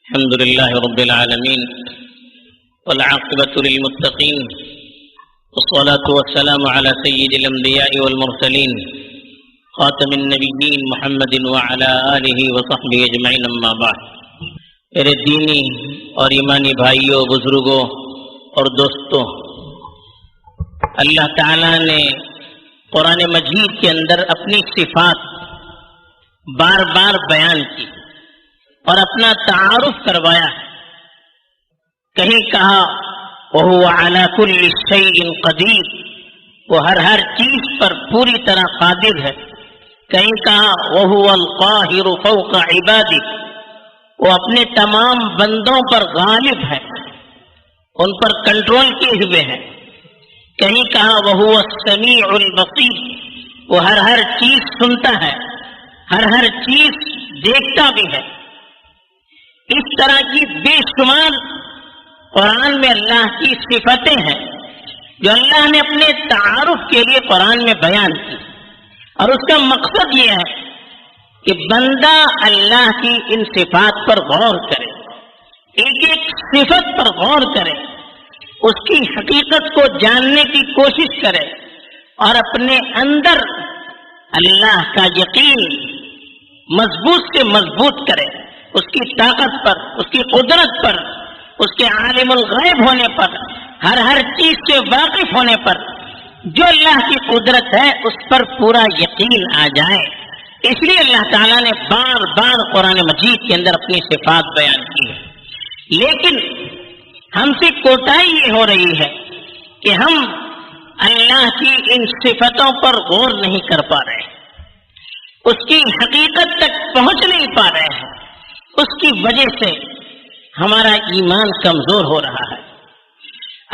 الحمد لله رب العالمين والعاقبة للمتقين والصلاة والسلام على سيد الأنبياء والمرسلين خاتم النبيين محمد وعلى آله وصحبه أجمعين أما بعد. میرے دینی اور ایمانی بھائیوں، بزرگوں اور دوستوں، اللہ تعالیٰ نے قرآن مجید کے اندر اپنی صفات بار بار بیان کی اور اپنا تعارف کروایا ہے. کہیں کہا وَهُوَ عَلَى كُلِّ شَيْءٍ قَدِيرٌ، وہ ہر چیز پر پوری طرح قادر ہے. کہیں کہا وَهُوَ الْقَاهِرُ فَوْقَ عِبَادِهِ، وہ اپنے تمام بندوں پر غالب ہے، ان پر کنٹرول کیے ہوئے ہیں. کہیں کہا وَهُوَ السَّمِيعُ الْبَصِيرُ، وہ ہر چیز سنتا ہے، ہر چیز دیکھتا بھی ہے. اس طرح کی بے شمار قرآن میں اللہ کی صفتیں ہیں جو اللہ نے اپنے تعارف کے لیے قرآن میں بیان کی، اور اس کا مقصد یہ ہے کہ بندہ اللہ کی ان صفات پر غور کرے، ایک ایک صفت پر غور کرے، اس کی حقیقت کو جاننے کی کوشش کرے اور اپنے اندر اللہ کا یقین مضبوط سے مضبوط کرے، اس کی طاقت پر، اس کی قدرت پر، اس کے عالم الغیب ہونے پر، ہر چیز سے واقف ہونے پر، جو اللہ کی قدرت ہے اس پر پورا یقین آ جائے. اس لیے اللہ تعالیٰ نے بار بار قرآن مجید کے اندر اپنی صفات بیان کی ہے. لیکن ہم سے کوتاہی یہ ہو رہی ہے کہ ہم اللہ کی ان صفتوں پر غور نہیں کر پا رہے، اس کی حقیقت تک پہنچ نہیں پا رہے ہیں. اس کی وجہ سے ہمارا ایمان کمزور ہو رہا ہے.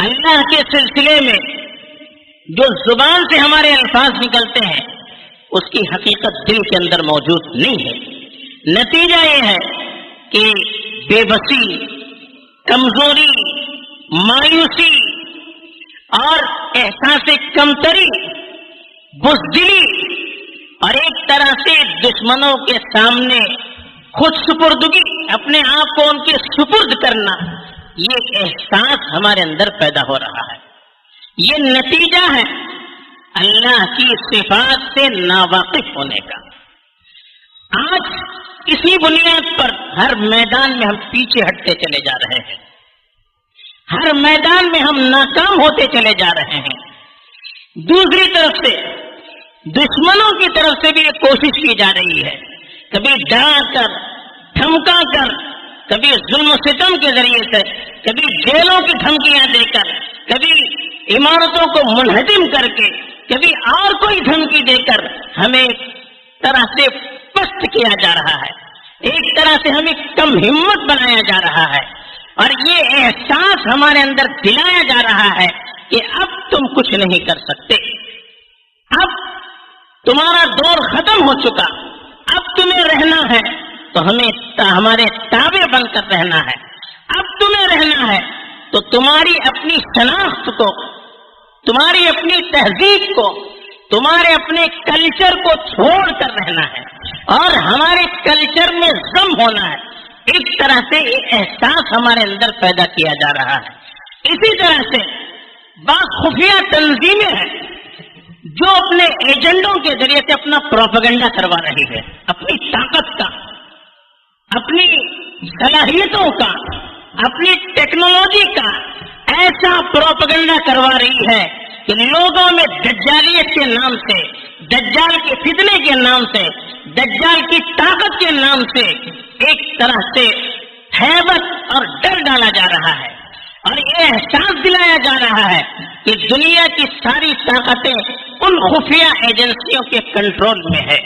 اللہ کے سلسلے میں جو زبان سے ہمارے الفاظ نکلتے ہیں اس کی حقیقت دل کے اندر موجود نہیں ہے. نتیجہ یہ ہے کہ بے بسی، کمزوری، مایوسی اور احساس کمتری، بزدلی اور ایک طرح سے دشمنوں کے سامنے خود سپردگی، اپنے آپ کو ان کے سپرد کرنا، یہ احساس ہمارے اندر پیدا ہو رہا ہے. یہ نتیجہ ہے اللہ کی صفات سے ناواقف ہونے کا. آج اسی بنیاد پر ہر میدان میں ہم پیچھے ہٹتے چلے جا رہے ہیں، ہر میدان میں ہم ناکام ہوتے چلے جا رہے ہیں. دوسری طرف سے دشمنوں کی طرف سے بھی یہ کوشش کی جا رہی ہے، کبھی ڈرا کر، دھمکا کر، کبھی ظلم و ستم کے ذریعے سے، کبھی جیلوں کی دھمکیاں دے کر، کبھی عمارتوں کو منہدم کر کے، کبھی اور کوئی دھمکی دے کر ہمیں ایک طرح سے پست کیا جا رہا ہے، ایک طرح سے ہمیں کم ہمت بنایا جا رہا ہے، اور یہ احساس ہمارے اندر دلایا جا رہا ہے کہ اب تم کچھ نہیں کر سکتے، اب تمہارا دور ختم ہو چکا، اب تمہیں رہنا ہے تو ہمارے تابع بن کر رہنا ہے. اب تمہیں رہنا ہے تو تمہاری اپنی شناخت کو، تمہاری اپنی تہذیب کو، تمہارے اپنے کلچر کو چھوڑ کر رہنا ہے، اور ہمارے کلچر میں ضم ہونا ہے. اس طرح سے یہ احساس ہمارے اندر پیدا کیا جا رہا ہے. اسی طرح سے بعض خفیہ تنظیمیں ہیں جو اپنے ایجنڈوں کے ذریعے سے اپنا پروپیگنڈا کروا رہی ہے، اپنی طاقت کا، اپنی صلاحیتوں کا، اپنی ٹیکنالوجی کا ایسا پروپیگنڈا کروا رہی ہے کہ لوگوں میں دجالیت کے نام سے، دجال کے فتنے کے نام سے، دجال کی طاقت کے نام سے ایک طرح سے ہیبت اور ڈر ڈالا جا رہا ہے، اور یہ احساس دلایا جا رہا ہے کہ دنیا کی ساری طاقتیں ان خفیہ ایجنسیوں کے کنٹرول میں ہے،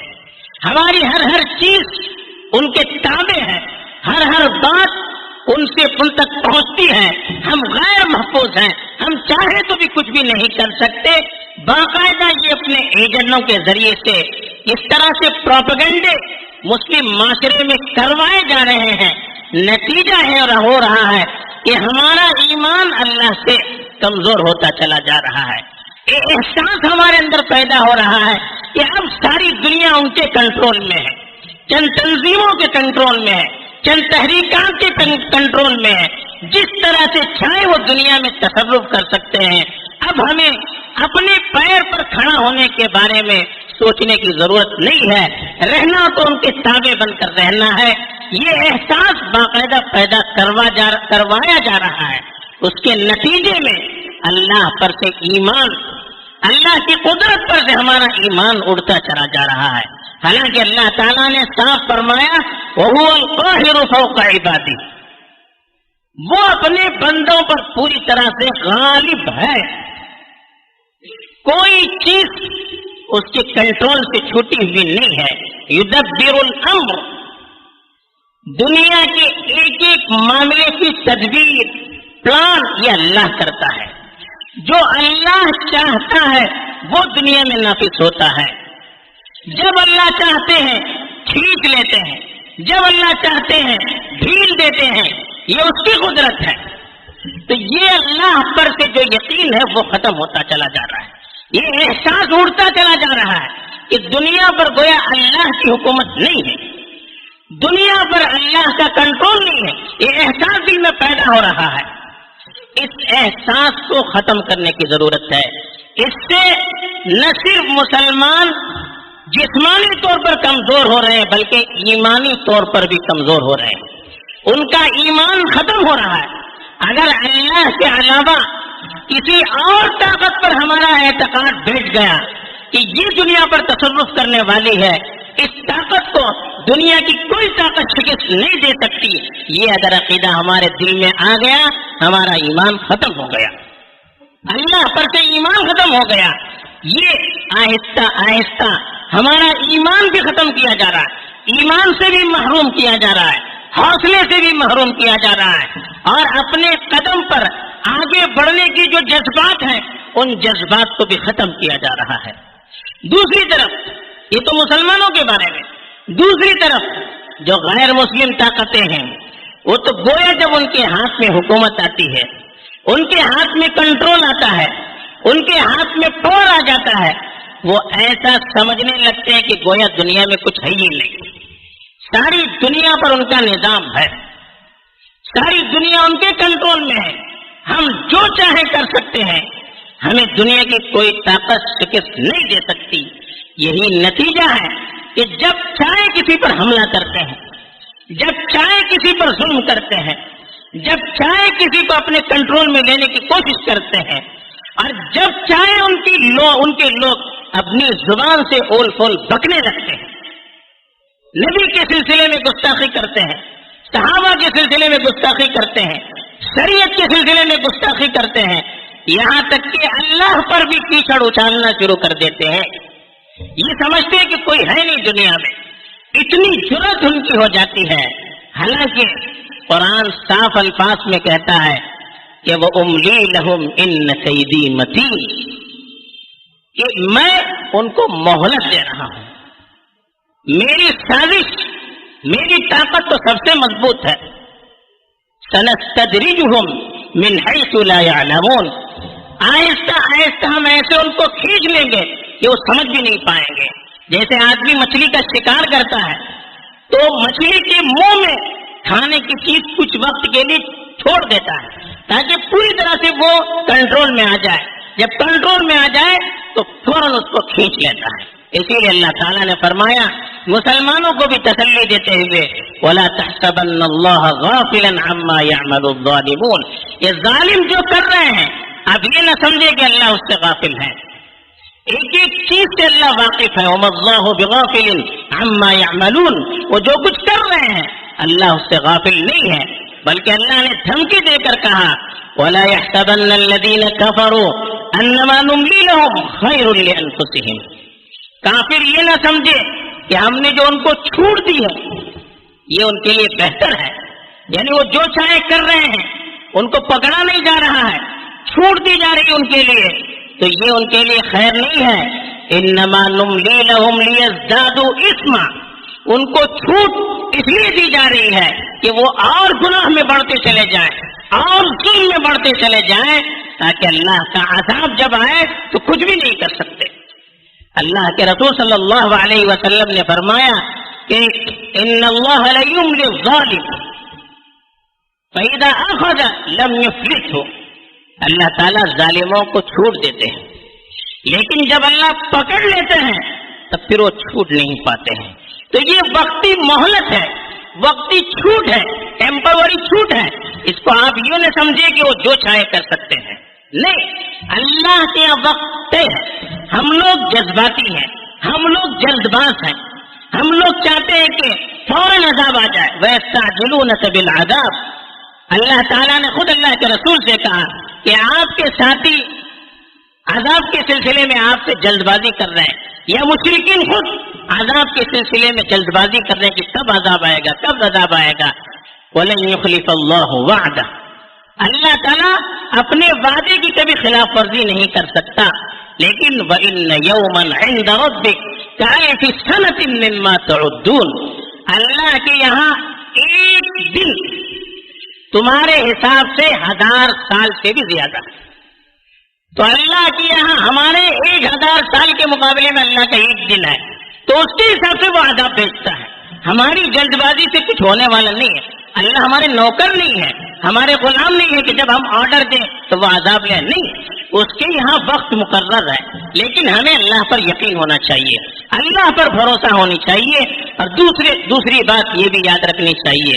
ہماری ہر چیز ان کے تابع ہے، ہر بات ان سے ان تک پہنچتی ہے، ہم غیر محفوظ ہیں، ہم چاہے تو بھی کچھ بھی نہیں کر سکتے. باقاعدہ یہ اپنے ایجنٹوں کے ذریعے سے اس طرح سے پروپیگنڈے مسلم معاشرے میں کروائے جا رہے ہیں. نتیجہ ہے اور ہو رہا ہے کہ ہمارا ایمان اللہ سے کمزور ہوتا چلا جا رہا ہے. یہ احساس ہمارے اندر پیدا ہو رہا ہے کہ اب ساری دنیا ان کے کنٹرول میں ہے، چند تنظیموں کے کنٹرول میں ہے، چند تحریکات کے کنٹرول میں ہے، جس طرح سے چاہے وہ دنیا میں تصرف کر سکتے ہیں۔ اب ہمیں اپنے پیر پر کھڑا ہونے کے بارے میں سوچنے کی ضرورت نہیں ہے، رہنا تو ان کے تابع بن کر رہنا ہے۔ یہ احساس باقاعدہ پیدا کروایا جا رہا ہے، اس کے نتیجے میں اللہ پر سے ایمان، اللہ کی قدرت پر سے ہمارا ایمان اڑتا چلا جا رہا ہے۔ حالانکہ اللہ تعالیٰ نے صاف فرمایا وَهُوَ الْقَاهِرُ فَوْقَ عِبَادِهِ، وہ اپنے بندوں پر پوری طرح سے غالب ہے، کوئی چیز اس کے کنٹرول سے چھوٹی ہوئی نہیں ہے۔ یدبر الامر، دنیا کے ایک ایک معاملے کی تدبیر، پلان یہ اللہ کرتا ہے۔ جو اللہ چاہتا ہے وہ دنیا میں نافذ ہوتا ہے۔ جب اللہ چاہتے ہیں کھینچ لیتے ہیں، جب اللہ چاہتے ہیں ڈھیل دیتے ہیں، یہ اس کی قدرت ہے۔ تو یہ اللہ پر سے جو یقین ہے وہ ختم ہوتا چلا جا رہا ہے، یہ احساس اڑتا چلا جا رہا ہے کہ دنیا پر گویا اللہ کی حکومت نہیں ہے، دنیا پر اللہ کا کنٹرول نہیں ہے، یہ احساس دل میں پیدا ہو رہا ہے۔ اس احساس کو ختم کرنے کی ضرورت ہے۔ اس سے نہ صرف مسلمان جسمانی طور پر کمزور ہو رہے ہیں بلکہ ایمانی طور پر بھی کمزور ہو رہے ہیں، ان کا ایمان ختم ہو رہا ہے۔ اگر اللہ کے علاوہ کسی اور طاقت پر ہمارا اعتقاد بیٹھ گیا کہ یہ دنیا پر تصرف کرنے والی ہے، اس طاقت کو دنیا کی کوئی طاقت شکست نہیں دے سکتی، یہ اگر عقیدہ ہمارے دل میں آ گیا ہمارا ایمان ختم ہو گیا، اللہ پر سے ایمان ختم ہو گیا۔ یہ آہستہ آہستہ ہمارا ایمان بھی ختم کیا جا رہا ہے، ایمان سے بھی محروم کیا جا رہا ہے، حوصلے سے بھی محروم کیا جا رہا ہے، اور اپنے قدم پر آگے بڑھنے کی جو جذبات ہیں ان جذبات کو بھی ختم کیا جا رہا ہے۔ دوسری طرف یہ تو مسلمانوں کے بارے میں، دوسری طرف جو غیر مسلم طاقتیں ہیں وہ تو گویا جب ان کے ہاتھ میں حکومت آتی ہے، ان کے ہاتھ میں کنٹرول آتا ہے، ان کے ہاتھ میں پاور آ جاتا ہے، وہ ایسا سمجھنے لگتے ہیں کہ گویا دنیا میں کچھ ہے ہی نہیں، ساری دنیا پر ان کا نظام ہے، ساری دنیا ان کے کنٹرول میں ہے، ہم جو چاہیں کر سکتے ہیں، ہمیں دنیا کی کوئی طاقت شکست نہیں دے سکتی۔ یہی نتیجہ ہے کہ جب چاہے کسی پر حملہ کرتے ہیں، جب چاہے کسی پر ظلم کرتے ہیں، جب چاہے کسی کو اپنے کنٹرول میں لینے کی کوشش کرتے ہیں، اور جب چاہے ان کے لوگ اپنی زبان سے اول پول بکنے لگتے ہیں، نبی کے سلسلے میں گستاخی کرتے ہیں، صحابہ کے سلسلے میں گستاخی کرتے ہیں، شریعت کے سلسلے میں گستاخی کرتے ہیں، یہاں تک کہ اللہ پر بھی کیچڑ اچھالنا شروع کر دیتے ہیں، یہ سمجھتے ہیں کہ کوئی ہے نہیں دنیا میں، اتنی جرأت ان کی ہو جاتی ہے۔ حالانکہ قرآن صاف الفاظ میں کہتا ہے کہ وہ املی لہم ان کیدی متین، کہ میں ان کو مہلت دے رہا ہوں، میری سازش، میری طاقت تو سب سے مضبوط ہے۔ سنستدرجہم من حیث لا یعلمون، آہستہ آہستہ ہم ایسے ان کو کھینچ لیں گے کہ وہ سمجھ بھی نہیں پائیں گے۔ جیسے آدمی مچھلی کا شکار کرتا ہے تو مچھلی کے منہ میں کھانے کی چیز کچھ وقت کے لیے چھوڑ دیتا ہے تاکہ پوری طرح سے وہ کنٹرول میں آ جائے، جب کنٹرول میں آ جائے تو فوراً اس کو کھینچ لیتا ہے۔ اسی لیے اللہ تعالیٰ نے فرمایا مسلمانوں کو بھی تسلی دیتے ہوئے وَلَا تَحْسَبَنَّ اللَّهَ غَافِلًا عَمَّا يَعْمَلُ الظَّالِمُونَ، یہ ظالم جو کر رہے ہیں اب یہ نہ سمجھے کہ اللہ اس سے غافل ہے، ایک ایک چیز سے اللہ واقف ہے۔ وَمَا اللَّهُ بِغَافِلٍ عَمَّا يَعْمَلُونَ، وہ جو کچھ کر رہے ہیں اللہ اس سے غافل نہیں ہے، بلکہ اللہ نے دھمکی دے کر کہا وَلَا يَحْسَبَنَّ الَّذِينَ كَفَرُوا أَنَّمَا نُمْلِي لَهُمْ خَيْرٌ لِأَنفُسِهِمْ، کافر یہ نہ سمجھے کہ ہم نے جو ان کو چھوٹ دی ہے یہ ان کے لیے بہتر ہے، یعنی وہ جو چاہے کر رہے ہیں ان کو پکڑا نہیں جا رہا ہے، چھوٹ دی جا رہی ان کے لیے، تو یہ ان کے لیے خیر نہیں ہے۔ انما نملی لہم لیزدادوا اثما، ان کو چھوٹ اس لیے دی جا رہی ہے کہ وہ اور گناہ میں بڑھتے چلے جائیں، اور ظلم میں بڑھتے چلے جائیں، تاکہ اللہ کا عذاب جب آئے تو کچھ بھی نہیں کر سکتے۔ اللہ کے رسول صلی اللہ علیہ وسلم نے فرمایا کہ ان اللہ لیملی الظالم فاذا اخذ لم یفلته، اللہ تعالیٰ ظالموں کو چھوٹ دیتے ہیں، لیکن جب اللہ پکڑ لیتے ہیں تب پھر وہ چھوٹ نہیں پاتے ہیں۔ تو یہ وقتی مہلت ہے، وقتی چھوٹ ہے، ٹیمپروری چھوٹ ہے۔ اس کو آپ یوں نہ سمجھے کہ وہ جو چاہے کر سکتے ہیں، نہیں، اللہ کے وقت ہے۔ ہم لوگ جذباتی ہیں، ہم لوگ جلد باز ہیں، ہم لوگ چاہتے ہیں کہ فوراً عذاب آ جائے۔ وَيَسْتَعْجِلُونَكَ بِالْعَذَابِ، اللہ تعالیٰ نے خود اللہ کے رسول سے کہا کہ آپ کے ساتھی عذاب کے سلسلے میں آپ سے جلد بازی کر رہے ہیں، یا مشرکین خود عذاب کے سلسلے میں جلد بازی کر رہے ہیں کہ کب عذاب آئے گا، کب عذاب آئے گا۔ وَلَن يُخْلِفَ اللَّهُ وَعْدَهُ، اللہ تعالیٰ اپنے وعدے کی کبھی خلاف ورزی نہیں کر سکتا۔ لیکن وَإِنَّ يَوْمًا عِندَ رَبِّكَ كَأَلْفِ سَنَةٍ مِّمَّا تَعُدُّونَ، اللہ کے یہاں ایک دن تمہارے حساب سے 1000 سال سے بھی زیادہ ہے۔ تو اللہ کے یہاں ہمارے 1000 سال کے مقابلے میں اللہ کا ایک دن ہے، تو اس کے حساب سے وہ عذاب بھیجتا ہے۔ ہماری جلد بازی سے کچھ ہونے والا نہیں ہے۔ اللہ ہمارے نوکر نہیں ہے، ہمارے غلام نہیں ہے کہ جب ہم آرڈر دیں تو وہ عذاب لیں، نہیں، اس کے یہاں وقت مقرر ہے۔ لیکن ہمیں اللہ پر یقین ہونا چاہیے، اللہ پر بھروسہ ہونی چاہیے، اور دوسری بات یہ بھی یاد رکھنی چاہیے،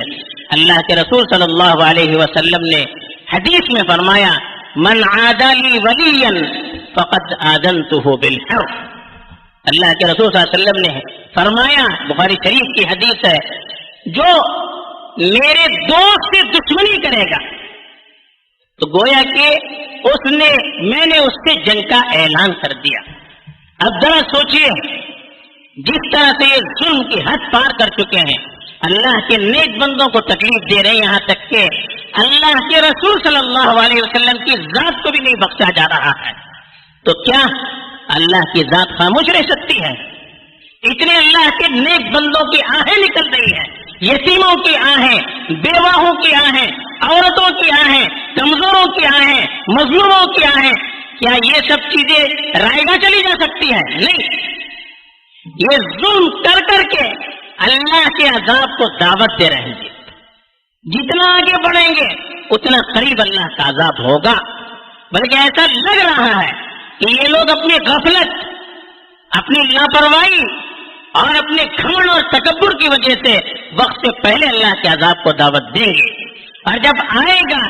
اللہ کے رسول صلی اللہ علیہ وسلم نے حدیث میں فرمایا من عادى لي وليا فقد آذنته بالحرب، اللہ کے رسول صلی اللہ علیہ وسلم نے فرمایا، بخاری شریف کی حدیث ہے، جو میرے دوست سے دشمنی کرے گا تو گویا کہ میں نے اس سے جنگ کا اعلان کر دیا۔ اب ذرا سوچئے، جس طرح سے یہ ظلم کی حد پار کر چکے ہیں، اللہ کے نیک بندوں کو تکلیف دے رہے ہیں، یہاں تک کہ اللہ کے رسول صلی اللہ علیہ وسلم کی ذات کو بھی نہیں بخشا جا رہا ہے، تو کیا اللہ کی ذات خاموش رہ سکتی ہے؟ اتنے اللہ کے نیک بندوں کی آہیں نکل رہی ہیں، یتیموں کی آہیں، بیواہوں کی آہیں، عورتوں کی آہیں، کمزوروں کی آہیں، مظلوموں کی آہیں، کیا یہ سب چیزیں رائے گاہ چلی جا سکتی ہیں؟ نہیں، یہ ظلم کر کر کے اللہ کے عذاب کو دعوت دے رہے ہیں۔ جتنا آگے بڑھیں گے اتنا قریب اللہ کا عذاب ہوگا، بلکہ ایسا لگ رہا ہے کہ یہ لوگ اپنی غفلت، اپنی لاپرواہی اور اپنے گھمنڈ اور تکبر کی وجہ سے وقت سے پہلے اللہ کے عذاب کو دعوت دیں گے، اور جب آئے گا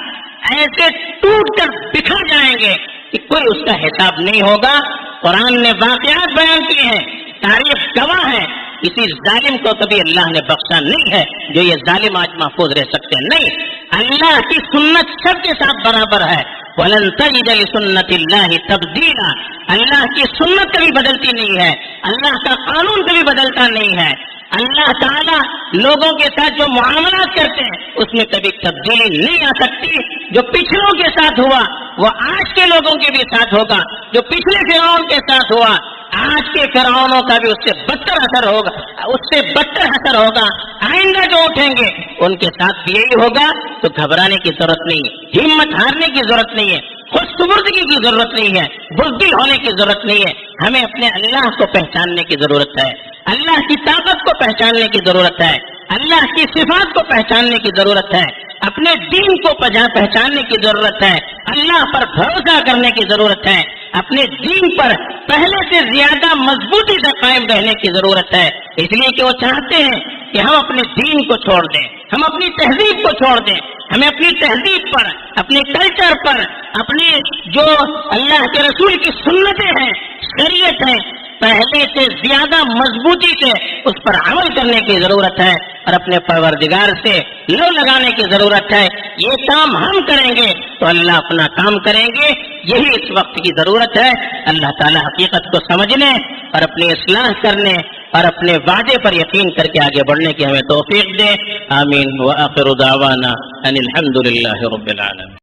ایسے ٹوٹ کر بکھر جائیں گے کہ کوئی اس کا حساب نہیں ہوگا۔ قرآن نے واقعات بیان کیے ہیں، تاریخ گواہ ہے، کسی ظالم کو کبھی اللہ نے بخشا نہیں ہے جو یہ ظالم آج محفوظ رہ سکتے ہیں، نہیں، اللہ کی سنت سب کے ساتھ برابر ہے۔ وَلَن تَجِدَ لِسُنَّتِ اللَّهِ تَبْدِيلًا، اللہ کی سنت کبھی بدلتی نہیں ہے، اللہ کا قانون کبھی بدلتا نہیں ہے۔ اللہ تعالیٰ لوگوں کے ساتھ جو معاملات کرتے ہیں اس میں کبھی تبدیلی نہیں آ سکتی۔ جو پچھلوں کے ساتھ ہوا وہ آج کے لوگوں کے بھی ساتھ ہوگا، جو پچھلے فرعون کے ساتھ ہوا آج کے فرعونوں کا بھی اس سے بدتر اثر ہوگا، اس سے بدتر اثر ہوگا۔ آئندہ جو اٹھیں گے ان کے ساتھ بھی یہی ہوگا، تو گھبرانے کی ضرورت نہیں ہے، ہمت ہارنے کی ضرورت نہیں ہے، خود سپردگی کی ضرورت نہیں ہے، بزدل ہونے کی ضرورت نہیں ہے۔ ہمیں اپنے اللہ کو پہچاننے کی ضرورت ہے، اللہ کی طاقت کو پہچاننے کی ضرورت ہے، اللہ کی صفات کو پہچاننے کی ضرورت ہے، اپنے دین کو پہچاننے کی ضرورت ہے، اللہ پر بھروسہ کرنے کی ضرورت ہے، اپنے دین پر پہلے سے زیادہ مضبوطی سے قائم رہنے کی ضرورت ہے، اس لیے کہ وہ چاہتے ہیں کہ ہم اپنے دین کو چھوڑ دیں، ہم اپنی تہذیب کو چھوڑ دیں، ہمیں اپنی تہذیب پر، اپنے کلچر پر، اپنے جو اللہ کے رسول کی سنتیں ہیں، شریعت ہے، پہلے سے زیادہ مضبوطی سے اس پر عمل کرنے کی ضرورت ہے، اور اپنے پروردگار سے لو لگانے کی ضرورت ہے۔ یہ کام ہم کریں گے تو اللہ اپنا کام کریں گے، یہی اس وقت کی ضرورت ہے۔ اللہ تعالی حقیقت کو سمجھنے اور اپنی اصلاح کرنے اور اپنے وعدے پر یقین کر کے آگے بڑھنے کی ہمیں توفیق دے۔ آمین۔ وآخر دعوانا ان الحمد للہ رب العالمین۔